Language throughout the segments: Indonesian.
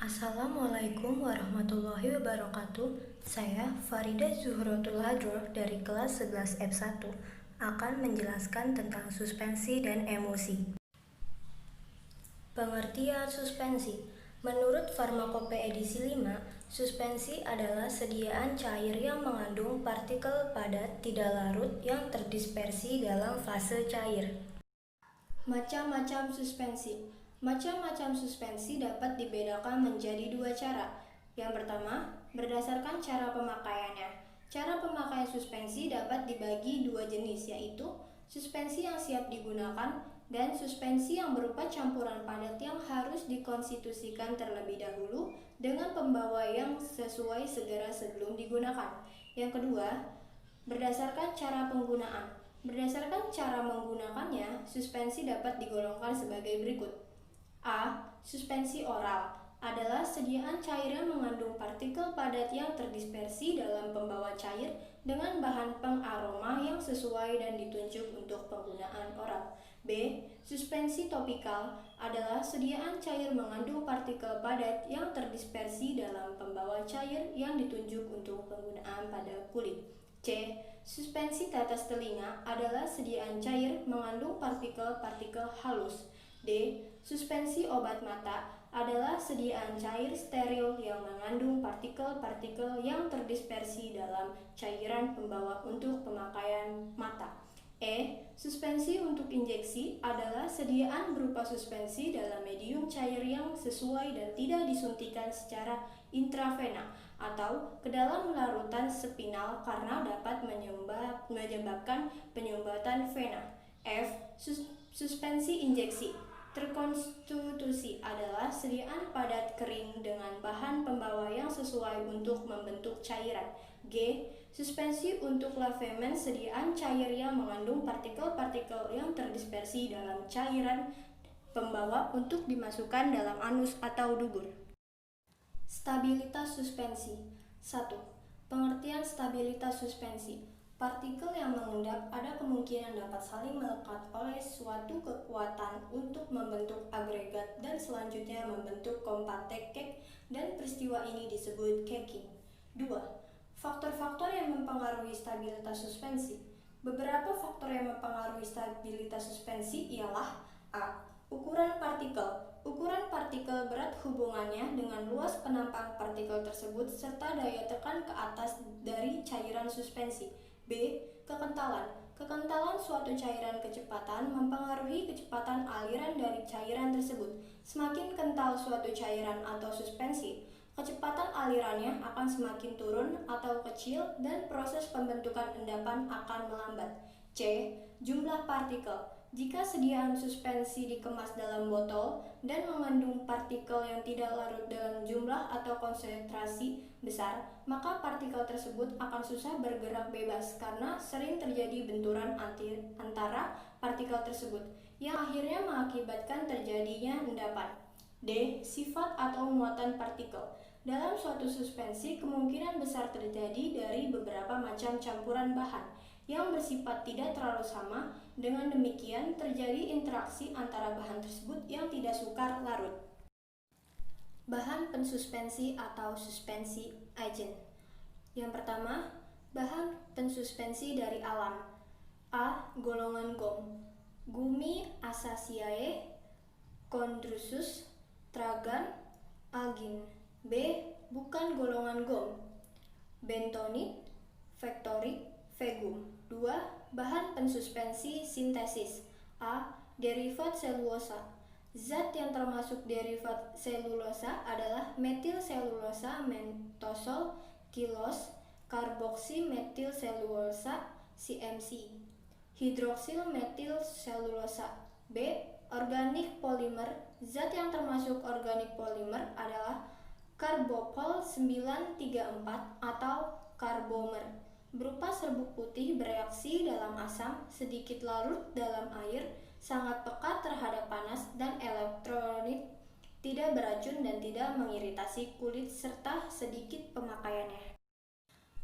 Assalamualaikum warahmatullahi wabarakatuh. Saya Farida Zuhrotul Hadroh dari kelas 11 F1 akan menjelaskan tentang suspensi dan emosi. Pengertian suspensi. Menurut Farmakope edisi 5, suspensi adalah sediaan cair yang mengandung partikel padat tidak larut yang terdispersi dalam fase cair. Macam-macam suspensi. Macam-macam suspensi dapat dibedakan menjadi dua cara. Yang pertama, berdasarkan cara pemakaiannya. Cara pemakaian suspensi dapat dibagi dua jenis, yaitu suspensi yang siap digunakan dan suspensi yang berupa campuran padat yang harus dikonstitusikan terlebih dahulu dengan pembawa yang sesuai segera sebelum digunakan. Yang kedua, berdasarkan cara penggunaan. Berdasarkan cara menggunakannya, suspensi dapat digolongkan sebagai berikut. A. Suspensi oral adalah sediaan cair yang mengandung partikel padat yang terdispersi dalam pembawa cair dengan bahan pengaroma yang sesuai dan ditunjuk untuk penggunaan oral. B. Suspensi topikal adalah sediaan cair mengandung partikel padat yang terdispersi dalam pembawa cair yang ditunjuk untuk penggunaan pada kulit. C. Suspensi tetes telinga adalah sediaan cair mengandung partikel-partikel halus. D. Suspensi obat mata adalah sediaan cair steril yang mengandung partikel-partikel yang terdispersi dalam cairan pembawa untuk pemakaian mata. E. Suspensi untuk injeksi adalah sediaan berupa suspensi dalam medium cair yang sesuai dan tidak disuntikan secara intravena atau ke dalam larutan spinal karena dapat menyebabkan penyumbatan vena. F. Suspensi injeksi terkonstitusi adalah sediaan padat kering dengan bahan pembawa yang sesuai untuk membentuk cairan. G. Suspensi untuk lavement sediaan cair yang mengandung partikel-partikel yang terdispersi dalam cairan pembawa untuk dimasukkan dalam anus atau dubur. Stabilitas suspensi. 1. Pengertian stabilitas suspensi. Partikel yang mengendap ada kemungkinan dapat saling melekat oleh suatu kekuatan untuk membentuk agregat dan selanjutnya membentuk kompakt cake dan peristiwa ini disebut caking. 2. Faktor-faktor yang mempengaruhi stabilitas suspensi. Beberapa faktor yang mempengaruhi stabilitas suspensi ialah A. Ukuran partikel. Ukuran partikel berat hubungannya dengan luas penampang partikel tersebut serta daya tekan ke atas dari cairan suspensi. B. Kekentalan. Kekentalan suatu cairan kecepatan mempengaruhi kecepatan aliran dari cairan tersebut. Semakin kental suatu cairan atau suspensi, kecepatan alirannya akan semakin turun atau kecil dan proses pembentukan endapan akan melambat. C. Jumlah partikel. Jika sediaan suspensi dikemas dalam botol dan mengandung partikel yang tidak larut dalam jumlah atau konsentrasi besar, maka partikel tersebut akan susah bergerak bebas karena sering terjadi benturan antara partikel tersebut, yang akhirnya mengakibatkan terjadinya endapan. D. Sifat atau muatan partikel. Dalam suatu suspensi, kemungkinan besar terjadi dari beberapa macam campuran bahan yang bersifat tidak terlalu sama. Dengan demikian, terjadi interaksi antara bahan tersebut yang tidak sukar larut. Bahan pensuspensi atau suspensi agent. Yang pertama, bahan pensuspensi dari alam. A. Golongan gom. Gumi Asaceae, Chondrusus, Tragan, Algin. B. Bukan golongan gom. Bentonit, Vectorit, Vegum. 2. Bahan pensuspensi sintesis. A. Derivat selulosa. Zat yang termasuk derivat selulosa adalah metil selulosa, mentosol, kilos, karboksi metil selulosa, CMC, hidroksil metil selulosa. B. Organik polimer. Zat yang termasuk organik polimer adalah karbopol 934 atau karbomer, berupa serbuk putih bereaksi dalam asam, sedikit larut dalam air, sangat peka terhadap panas dan elektrolit, tidak beracun dan tidak mengiritasi kulit serta sedikit pemakaiannya.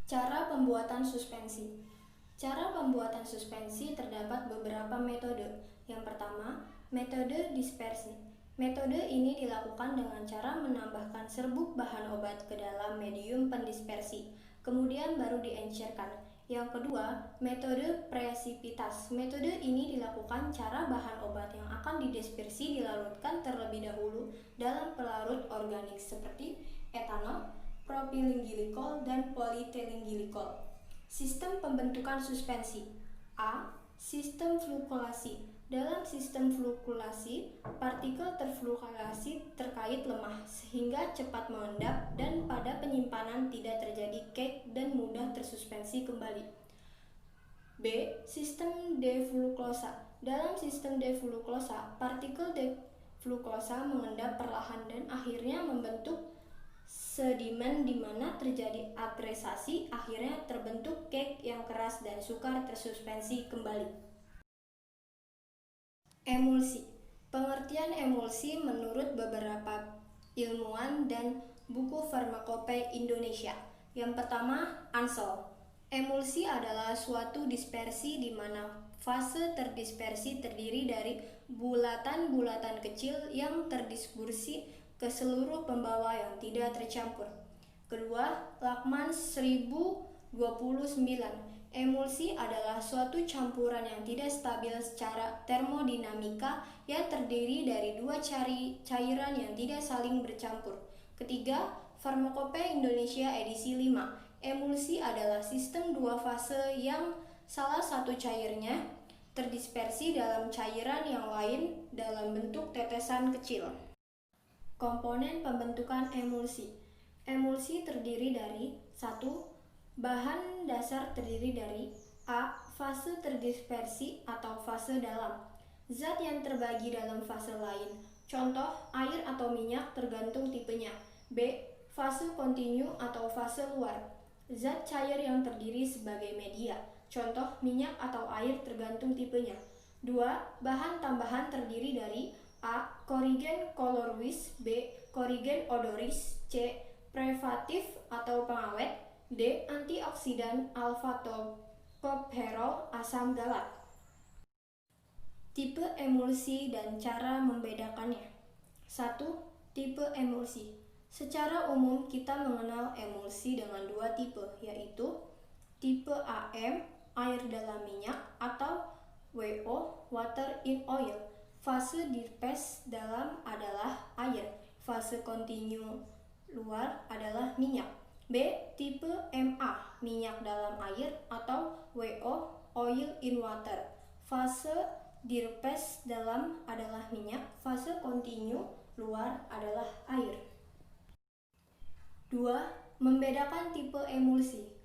Cara pembuatan suspensi. Cara pembuatan suspensi terdapat beberapa metode. Yang pertama, metode dispersi. Metode ini dilakukan dengan cara menambahkan serbuk bahan obat ke dalam medium pendispersi, kemudian baru diencerkan. Yang kedua, metode presipitas. Metode ini dilakukan cara bahan obat yang akan didispersi dilarutkan terlebih dahulu dalam pelarut organik seperti etanol, propylene glikol, dan polyethylene glikol. Sistem pembentukan suspensi. A. Sistem fluktuasi. Dalam sistem fluktuasi, partikel terfluktuasi terkait lemah sehingga cepat mengendap dan pada penyimpanan tidak terjadi cake dan mudah tersuspensi kembali. B. Sistem defluktuosa. Dalam sistem defluktuosa, partikel defluktuosa mengendap perlahan dan akhirnya membentuk sedimen di mana terjadi agregasi, akhirnya terbentuk cake yang keras dan sukar tersuspensi kembali. Emulsi. Pengertian emulsi menurut beberapa ilmuwan dan buku farmakope Indonesia. Yang pertama, Ansel. Emulsi adalah suatu dispersi di mana fase terdispersi terdiri dari bulatan-bulatan kecil yang terdispersi ke seluruh pembawa yang tidak tercampur. Kedua, Lachmann 1029. Emulsi adalah suatu campuran yang tidak stabil secara termodinamika yang terdiri dari dua cairan yang tidak saling bercampur. Ketiga, Farmakope Indonesia edisi 5. Emulsi adalah sistem dua fase yang salah satu cairnya terdispersi dalam cairan yang lain dalam bentuk tetesan kecil. Komponen pembentukan emulsi. Emulsi terdiri dari 1. Bahan dasar terdiri dari A. Fase terdispersi atau fase dalam. Zat yang terbagi dalam fase lain. Contoh, air atau minyak tergantung tipenya. B. Fase kontinu atau fase luar. Zat cair yang terdiri sebagai media. Contoh, minyak atau air tergantung tipenya. 2. Bahan tambahan terdiri dari A. Korigen koloris. B. Korigen odoris. C. Preservatif atau pengawet. D. Antioksidan alfa-tokopherol asam galat. Tipe emulsi dan cara membedakannya. 1. Tipe emulsi. Secara umum kita mengenal emulsi dengan dua tipe, yaitu tipe AM, air dalam minyak, atau WO, water in oil. Fase dispersi dalam adalah air, fase kontinu luar adalah minyak. B. Tipe MA, minyak dalam air, atau WO, oil in water. Fase dispersi dalam adalah minyak, fase kontinu luar adalah air. 2. Membedakan tipe emulsi.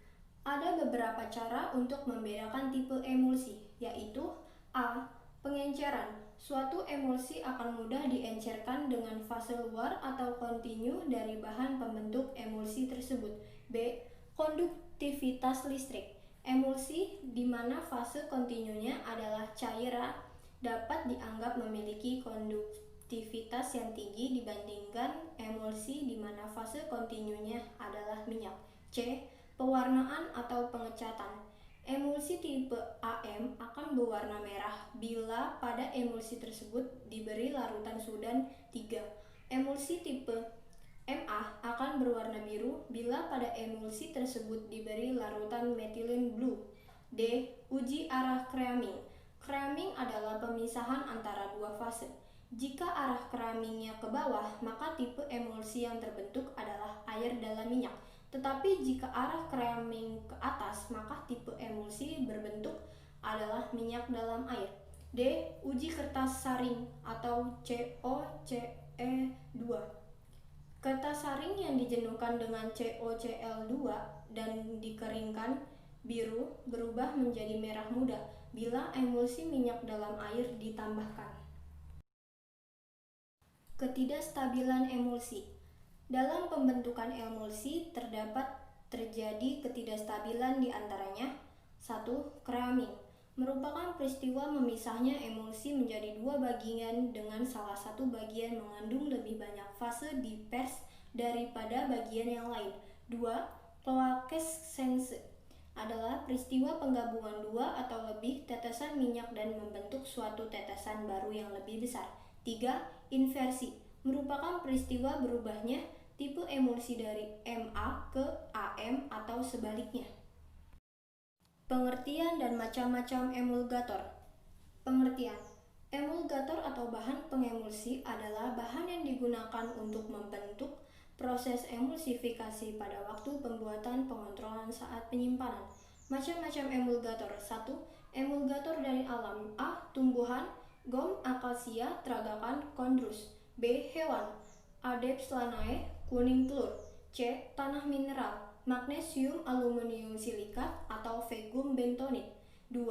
Ada beberapa cara untuk membedakan tipe emulsi, yaitu A. Pengenceran. Suatu emulsi akan mudah diencerkan dengan fase luar atau kontinu dari bahan pembentuk emulsi tersebut. B. Konduktivitas listrik. Emulsi di mana fase kontinunya adalah cairan dapat dianggap memiliki konduktivitas yang tinggi dibandingkan emulsi di mana fase kontinunya adalah minyak. C. Pewarnaan atau pengecatan. Emulsi tipe AM akan berwarna merah bila pada emulsi tersebut diberi larutan sudan 3. Emulsi tipe MA akan berwarna biru bila pada emulsi tersebut diberi larutan methylene blue. D. Uji arah creaming. Creaming adalah pemisahan antara dua fase. Jika arah creamingnya ke bawah, maka tipe emulsi yang terbentuk adalah air dalam minyak. Tetapi jika arah creaming ke atas, maka tipe emulsi berbentuk adalah minyak dalam air. D. Uji kertas saring atau COCE2. Kertas saring yang dijenuhkan dengan COCl2 dan dikeringkan biru berubah menjadi merah muda bila emulsi minyak dalam air ditambahkan. Ketidakstabilan emulsi. Dalam pembentukan emulsi terjadi ketidakstabilan di antaranya. 1. Creaming merupakan peristiwa memisahnya emulsi menjadi dua bagian dengan salah satu bagian mengandung lebih banyak fase dispersi daripada bagian yang lain. 2. Coalescence adalah peristiwa penggabungan dua atau lebih tetesan minyak dan membentuk suatu tetesan baru yang lebih besar. 3. Inversi merupakan peristiwa berubahnya tipe emulsi dari Ma ke Am atau sebaliknya. Pengertian dan macam-macam emulgator. Pengertian: emulgator atau bahan pengemulsi adalah bahan yang digunakan untuk membentuk proses emulsifikasi pada waktu pembuatan pengontrolan saat penyimpanan. Macam-macam emulgator. 1. Emulgator dari alam. A. Tumbuhan, gom akasia tragakan chondrus. B. Hewan, Adepts lanae, kuning telur. C. Tanah mineral, magnesium aluminium silikat atau vegum bentonit. 2.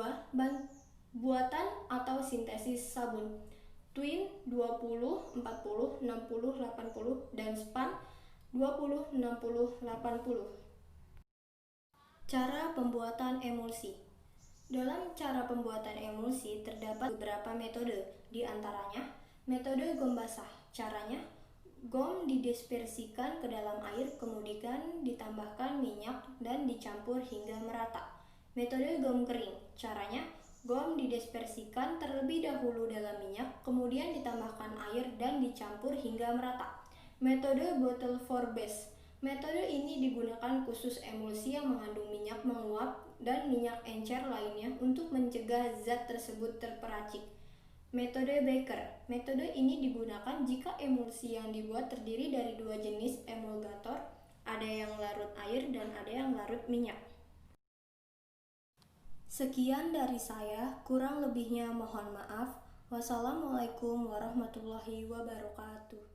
Buatan atau sintesis sabun. Twin 20, 40, 60, 80 dan span 20, 60, 80. Cara pembuatan emulsi. Dalam cara pembuatan emulsi terdapat beberapa metode, di antaranya metode gom basah. Caranya, gom didispersikan ke dalam air, kemudian ditambahkan minyak dan dicampur hingga merata. Metode gom kering. Caranya, gom didispersikan terlebih dahulu dalam minyak, kemudian ditambahkan air dan dicampur hingga merata. Metode bottle for base. Metode ini digunakan khusus emulsi yang mengandung minyak menguap dan minyak encer lainnya untuk mencegah zat tersebut terperacik. Metode Baker. Metode ini digunakan jika emulsi yang dibuat terdiri dari dua jenis emulgator, ada yang larut air dan ada yang larut minyak. Sekian dari saya, kurang lebihnya mohon maaf. Wassalamualaikum warahmatullahi wabarakatuh.